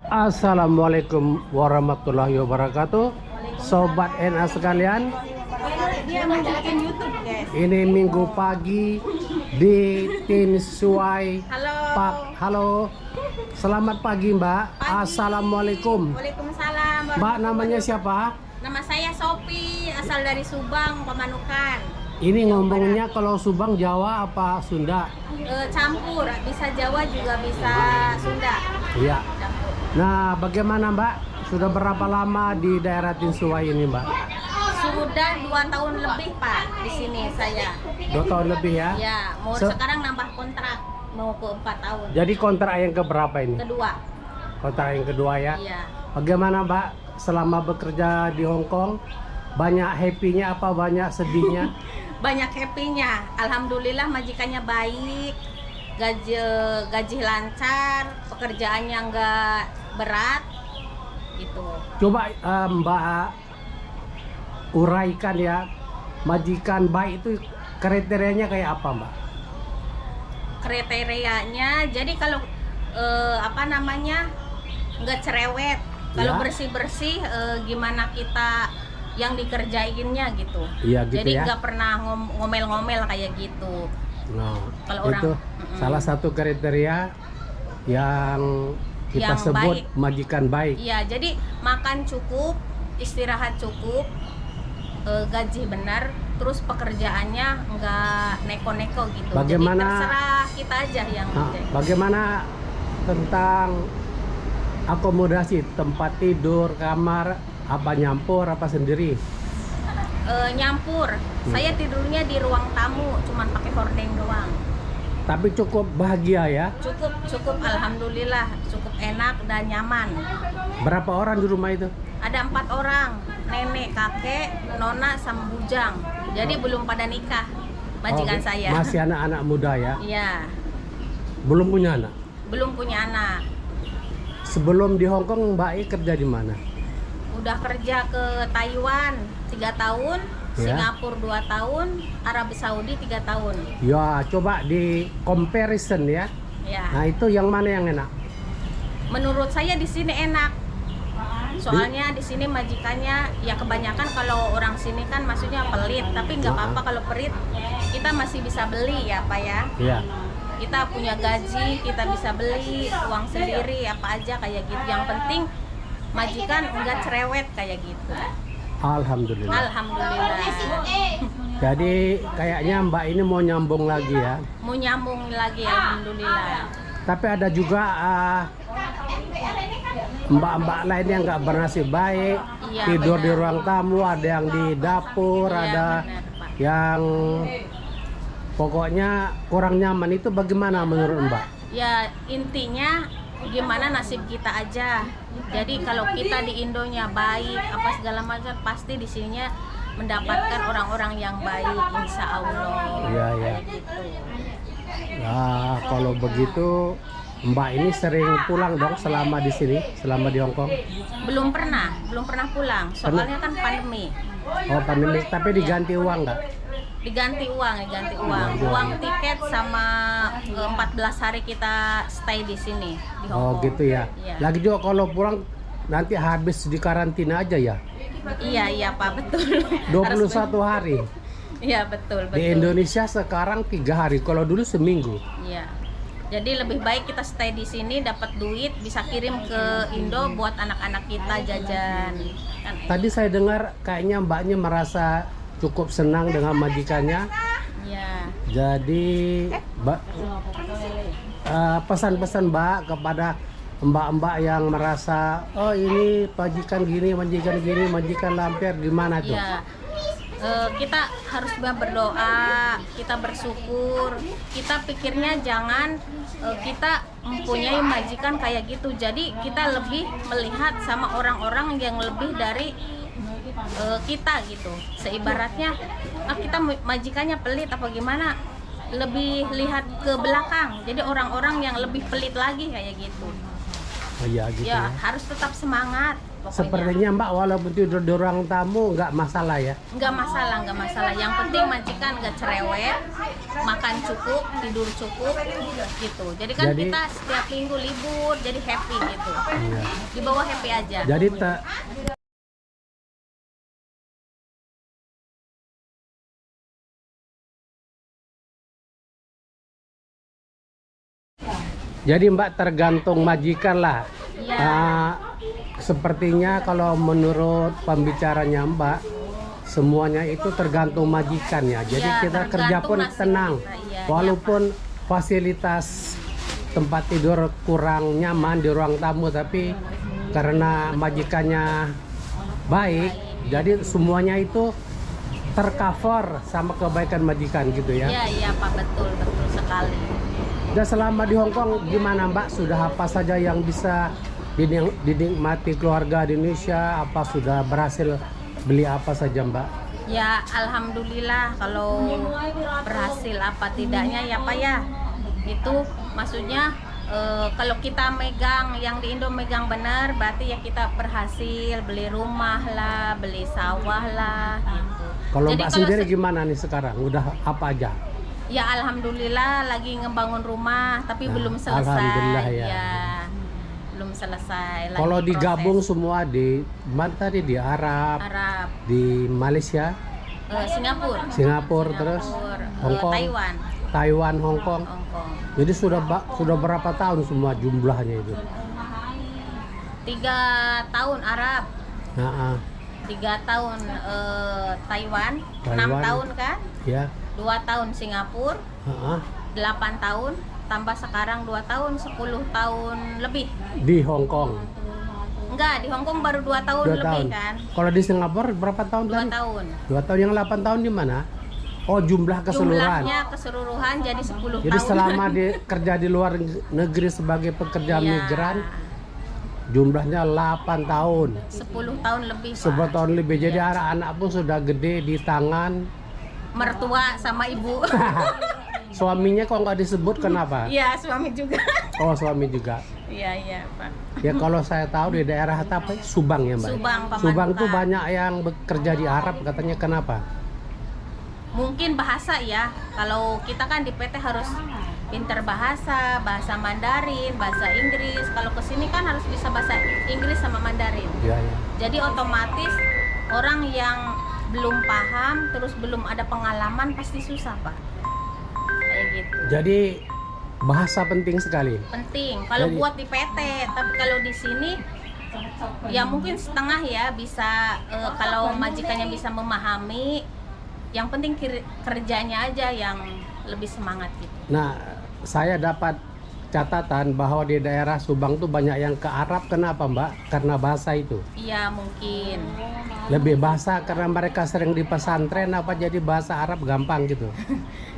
Assalamualaikum warahmatullahi wabarakatuh. Sobat NA sekalian, ini minggu pagi di Tin Suai Pak. Halo, selamat pagi Mbak. Assalamualaikum. Waalaikumsalam. Mbak, namanya siapa? Nama saya Sopi, asal dari Subang, Pemanukan. Ini ngomongnya kalau Subang Jawa apa Sunda? Campur, bisa Jawa juga bisa Sunda. Iya. Nah, bagaimana Mbak? Sudah berapa lama di daerah Tin Suai ini Mbak? Sudah 2 tahun lebih Pak di sini saya. 2 tahun lebih ya? Ya, mau sekarang nambah kontrak mau ke 4 tahun. Jadi kontrak yang keberapa ini? Kedua. Kontrak yang kedua ya? Iya. Bagaimana Mbak selama bekerja di Hong Kong? Banyak happy-nya apa banyak sedihnya? Banyak happy-nya. Alhamdulillah majikannya baik. Gaji lancar, pekerjaannya nggak berat gitu. Coba Mbak uraikan ya, majikan baik itu kriterianya kayak apa Mbak? Kriterianya jadi kalau nggak cerewet, kalau Ya. bersih-bersih gimana kita yang dikerjainnya gitu. Iya gitu Jadi ya. nggak pernah ngomel-ngomel kayak gitu. Nah, Kalau itu salah satu kriteria yang kita Yang sebut baik. majikan baik. Iya, jadi makan cukup, istirahat cukup, gaji benar, terus pekerjaannya nggak neko-neko gitu. Bagaimana- Jadi terserah kita aja yang Nah, kerjain. bagaimana tentang akomodasi, tempat tidur, kamar, apa nyampur apa sendiri? Nyampur. Saya tidurnya di ruang tamu, cuman pakai hordeng doang. Tapi cukup bahagia ya. Cukup alhamdulillah, cukup enak dan nyaman. Berapa orang di rumah itu? Ada 4 orang, nenek, kakek, nona, sama bujang. Jadi belum pada nikah majikan saya. Masih anak-anak muda ya. Iya, Belum punya anak. belum punya anak. Sebelum di Hong Kong Mbak I kerja di mana? Udah kerja ke Taiwan 3 tahun, Ya. Singapura 2 tahun, Arab Saudi 3 tahun. Ya, coba di comparison ya. Ya. Nah, itu yang mana yang enak? Menurut saya di sini enak. Soalnya di sini majikannya ya kebanyakan kalau orang sini kan maksudnya pelit, tapi nggak apa-apa kalau pelit kita masih bisa beli ya Pak ya. Iya. Kita punya gaji, kita bisa beli uang sendiri apa aja kayak gitu. Yang penting majikan nggak cerewet kayak gitu. Alhamdulillah. Alhamdulillah. Jadi kayaknya Mbak ini mau nyambung lagi ya. Mau nyambung lagi alhamdulillah. Tapi ada juga mbak-mbak lain yang nggak bernasib baik, Iya, tidur di benar. ruang tamu, ada yang di dapur, Iya, ada benar, Pak. yang pokoknya kurang nyaman. Itu bagaimana menurut Mbak? Ya intinya gimana nasib kita aja. Jadi kalau kita di Indonya baik apa segala macam, pasti di sininya mendapatkan orang-orang yang baik insya Allah. Iya, iya. Kayak gitu. Nah, kalau begitu Mbak ini sering pulang dong selama di sini, selama di Hong Kong? Belum pernah pulang. Soalnya kan pandemi. Oh, pandemi, tapi diganti uang nggak? Diganti uang. Uang tiket sama 14 hari kita stay di sini di Hong Oh, Kong. gitu ya. Iya. Lagi juga kalau pulang nanti habis di karantina aja ya. Iya Pak, betul. 21 hari. Iya betul. Di Indonesia sekarang 3 hari, kalau dulu seminggu. Iya. Jadi lebih baik kita stay di sini, dapat duit, bisa kirim ke Indo buat anak-anak kita jajan. Kan Tadi saya dengar kayaknya Mbaknya merasa cukup senang dengan majikannya. Iya. Jadi pesan-pesan Mbak kepada mbak-mbak yang merasa oh ini majikan gini, majikan lampir, gimana tuh? Iya. Kita harus berdoa, kita bersyukur, kita pikirnya jangan kita mempunyai majikan kayak gitu. Jadi kita lebih melihat sama orang-orang yang lebih dari kita gitu. Seibaratnya kita majikannya pelit apa gimana, lebih lihat ke belakang. Jadi orang-orang yang lebih pelit lagi kayak gitu. Oh iya gitu Ya ya. harus tetap semangat pokoknya. Sepertinya Mbak walaupun tidur di ruang tamu nggak masalah ya. Nggak masalah, nggak masalah. Yang penting majikan nggak cerewet, makan cukup, tidur cukup, gitu. Jadi kan kita setiap minggu libur, jadi happy gitu. Iya. Di bawah happy aja. Jadi Mbak tergantung majikan lah. Iya. Sepertinya kalau menurut pembicaranya Mbak, semuanya itu tergantung majikan ya. Jadi Iya, kita kerja pun tergantung nasib tenang. kita, iya, Walaupun fasilitas tempat tidur kurang nyaman di ruang tamu, tapi karena majikannya baik, jadi semuanya itu tercover sama kebaikan majikan gitu ya. Iya, iya Pak, betul, betul sekali. Dan selama di Hong Kong gimana Mbak? Sudah apa saja yang bisa dinikmati keluarga di Indonesia? Apa sudah berhasil beli apa saja Mbak? Ya alhamdulillah, kalau berhasil apa tidaknya ya Pak ya. Itu maksudnya kalau kita megang yang di Indo megang benar, berarti ya kita berhasil beli rumah lah, beli sawah lah gitu. Kalau Jadi Mbak kalau sendiri gimana nih sekarang? Udah apa aja? Ya alhamdulillah lagi ngebangun rumah tapi Nah, belum selesai. alhamdulillah ya. Belum selesai. Lagi Kalau proses. digabung semua di mana tadi, di Arab, Arab, di Malaysia, Singapura, Singapura, terus Hong Kong, Taiwan, Hong Kong. Hong Kong. Jadi sudah berapa tahun semua jumlahnya itu? 3 tahun Arab, Nah, 3 tahun Taiwan, 6 Taiwan. tahun kan, ya. 2 tahun Singapura, 8 tahun, tambah sekarang 2 tahun, 10 tahun lebih. Di Hong Kong. Enggak, di Hong Kong baru 2 tahun 2 lebih tahun. kan. Kalau di Singapura berapa tahun 2 tadi? tahun. 2 tahun, yang 8 tahun di mana? Oh, jumlah keseluruhan. Jumlahnya keseluruhan jadi 10 Jadi tahun. selama kerja di luar negeri sebagai pekerja Iya, migran, jumlahnya 8 tahun. 10 tahun lebih. 10 Pak. tahun lebih. Jadi Iya. anak-anak pun sudah gede di tangan. Mertua sama ibu. Suaminya kok nggak disebut, kenapa? Iya, suami juga. Oh, suami juga. Iya, iya, Pak. Ya kalau saya tahu di daerah apa? Subang ya, Mbak? Subang, Pamanukan. Subang tuh banyak yang bekerja di Arab, katanya, kenapa? Mungkin bahasa ya. Kalau kita kan di PT harus pinter bahasa Mandarin, bahasa Inggris. Kalau kesini kan harus bisa bahasa Inggris sama Mandarin. Ya, ya. Jadi otomatis orang yang belum paham, terus belum ada pengalaman pasti susah Pak. Kayak gitu. Jadi bahasa penting sekali. Penting. Kalau Jadi- buat di PT, tapi kalau di sini ya mungkin setengah ya bisa. Kalau majikannya bisa memahami, yang penting kerjanya aja yang lebih semangat gitu. Nah, saya dapat catatan bahwa di daerah Subang tuh banyak yang ke Arab. Kenapa, Mbak? Karena bahasa itu. Iya mungkin. Lebih bahasa karena mereka sering di pesantren, apa jadi bahasa Arab gampang gitu.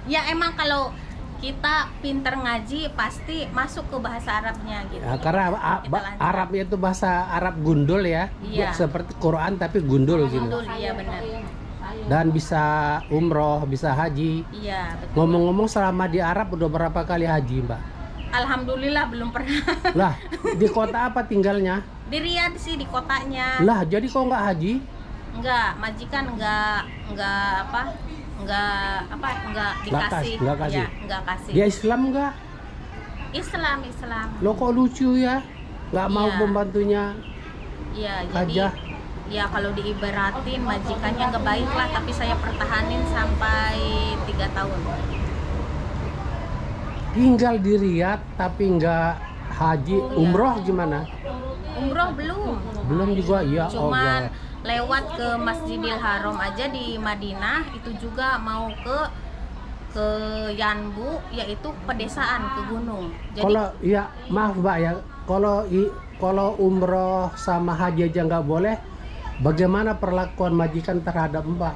Ya emang kalau kita pinter ngaji pasti masuk ke bahasa Arabnya gitu. Ya, karena Kita lanjut. Arabnya itu bahasa Arab gundul ya. Iya. Seperti Quran tapi gundul gitu. Gundul, iya benar. Dan bisa umroh, bisa haji. Iya betul. Ngomong-ngomong, selama di Arab udah berapa kali haji, Mbak? Alhamdulillah belum pernah. Lah, di kota apa tinggalnya? Di Riyadh sih, di kotanya. Lah, jadi kok nggak haji? Enggak, majikan enggak dikasih. Nggak kasih. Ya, enggak kasih. Dia Islam nggak? Islam. Lo kok lucu ya? Nggak mau Iya. membantunya Iya, aja. jadi ya kalau diibaratin majikannya enggak baik lah, tapi saya pertahanin sampai 3 tahun. Tinggal di Riyadh tapi nggak haji. Umroh gimana? Umroh belum. Belum juga, ya Cuman Allah. lewat ke Masjidil Haram aja di Madinah, itu juga mau ke Yanbu, yaitu pedesaan, ke gunung. Jadi Kalau ya maaf Mbak ya, kalau umroh sama haji aja nggak boleh, bagaimana perlakuan majikan terhadap Mbak?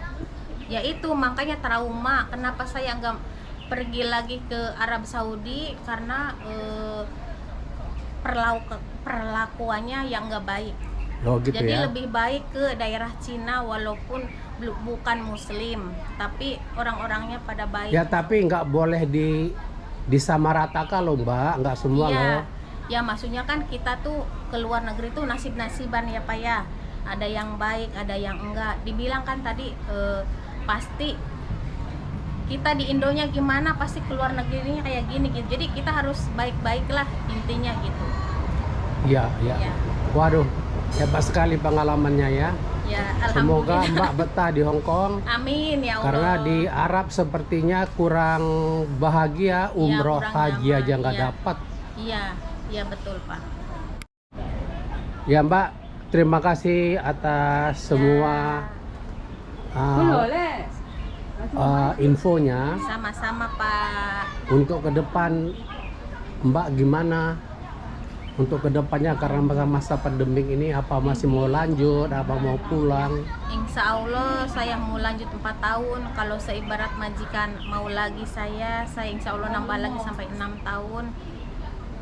ya itu makanya trauma. Kenapa saya nggak pergi lagi ke Arab Saudi, karena perlakuannya yang nggak baik. Oh gitu Jadi ya. lebih baik ke daerah Cina, walaupun bukan Muslim, tapi orang-orangnya pada baik. Ya tapi nggak boleh disamaratakan loh Mbak, nggak semua Iya, loh. Ya maksudnya kan kita tuh ke luar negeri tuh nasib-nasiban ya Pak ya. Ada yang baik, ada yang enggak. Dibilang kan tadi pasti kita di Indonya gimana, pasti keluar negerinya kayak gini gitu. Jadi kita harus baik-baik lah intinya gitu. Iya, iya. Ya. Waduh, hebat sekali pengalamannya ya. Ya, Semoga alhamdulillah. Mbak betah di Hong Kong. Amin ya Allah. Karena di Arab sepertinya kurang bahagia, umroh kurang haji nyaman, aja nggak iya. dapat. Iya, iya betul Pak. Ya Mbak, terima kasih atas semua infonya. Sama-sama Pak. Untuk ke depan Mbak gimana? Untuk kedepannya karena masa-masa pandemik ini apa masih mau lanjut, apa mau pulang? Insya Allah saya mau lanjut 4 tahun. Kalau seibarat majikan mau lagi saya insya Allah nambah lagi sampai 6 tahun.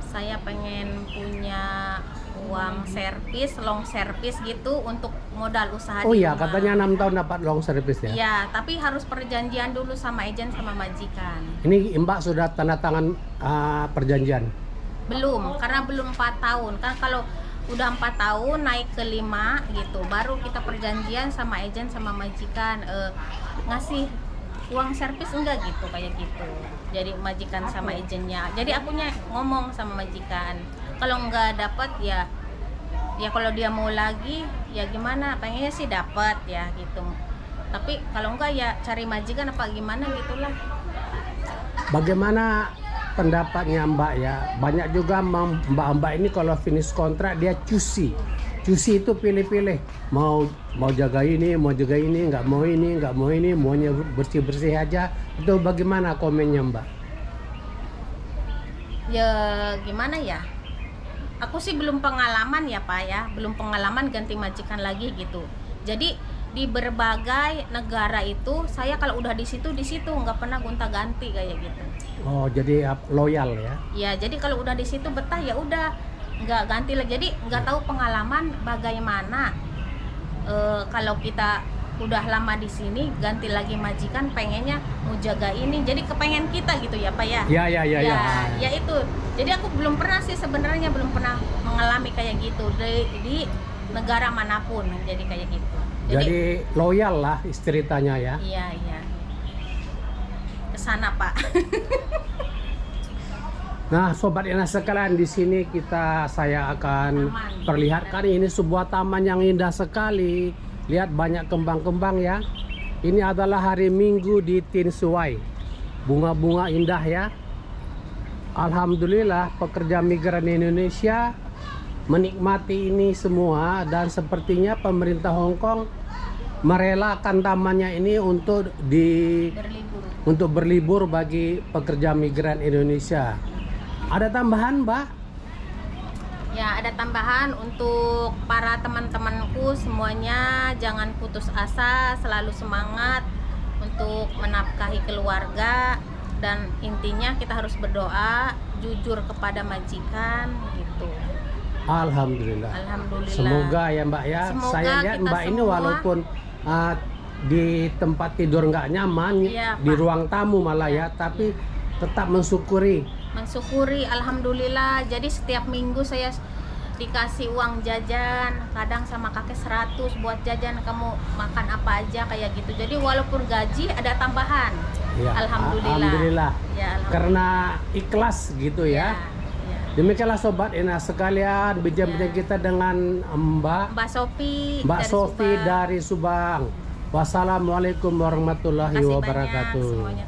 Saya pengen punya uang servis, long servis gitu untuk modal usaha Oh di iya, rumah. katanya 6 tahun dapat long service ya? Iya, tapi harus perjanjian dulu sama agen sama majikan. Ini Mbak sudah tanda tangan perjanjian? Belum, karena belum 4 tahun. Kan kalau udah 4 tahun naik ke 5 gitu, baru kita perjanjian sama agen sama majikan ngasih uang servis enggak gitu, kayak gitu. Jadi majikan sama agennya. Jadi akunya ngomong sama majikan. Kalau enggak dapat ya kalau dia mau lagi ya gimana, pengennya sih dapat ya gitu. Tapi kalau enggak ya cari majikan apa gimana gitulah. Bagaimana pendapatnya Mbak ya? Banyak juga mbak-mbak ini kalau finish kontrak dia cusi itu pilih-pilih, mau jaga ini, nggak mau ini, maunya bersih-bersih aja. Itu bagaimana komennya Mbak? Ya gimana ya, aku sih belum pengalaman ya Pak ya, belum pengalaman ganti majikan lagi gitu. Jadi di berbagai negara itu saya kalau udah di situ nggak pernah gonta-ganti kayak gitu. Oh, jadi loyal ya? Ya jadi kalau udah di situ betah ya udah nggak ganti lagi. Jadi nggak tahu pengalaman bagaimana kalau kita udah lama di sini ganti lagi majikan, pengennya mau jaga ini, jadi kepengen kita gitu ya Pak ya. Ya. Ya itu. Jadi aku belum pernah sih sebenarnya, belum pernah mengalami kayak gitu di negara manapun, jadi kayak gitu. Jadi loyal lah ceritanya ya. Iya. Kesana Pak. Nah, sobat Ina sekalian, di sini saya akan perlihatkan ini sebuah taman yang indah sekali. Lihat banyak kembang-kembang ya. Ini adalah hari Minggu di Tin Suai. Bunga-bunga indah ya. Alhamdulillah pekerja migran Indonesia menikmati ini semua, dan sepertinya pemerintah Hong Kong merelakan tamannya ini untuk berlibur bagi pekerja migran Indonesia. Ada tambahan, Mbak? Ya, ada tambahan untuk para teman-temanku semuanya, jangan putus asa, selalu semangat untuk menafkahi keluarga, dan intinya kita harus berdoa, jujur kepada majikan gitu. Alhamdulillah. Semoga ya Mbak ya. Semoga saya lihat Mbak ini semua, walaupun di tempat tidur nggak nyaman, iya, di Pak, ruang tamu malah ya, tapi tetap mensyukuri. Alhamdulillah. Jadi setiap minggu saya dikasih uang jajan, kadang sama kakek 100 buat jajan, kamu makan apa aja kayak gitu. Jadi walaupun gaji ada tambahan. Ya, Alhamdulillah. Ya, alhamdulillah. Karena ikhlas gitu ya. Demikianlah sobat Ina sekalian, bincang-bincang kita dengan Mbak Sofi dari Subang. Wassalamualaikum warahmatullahi Terima kasih wabarakatuh. banyak semuanya.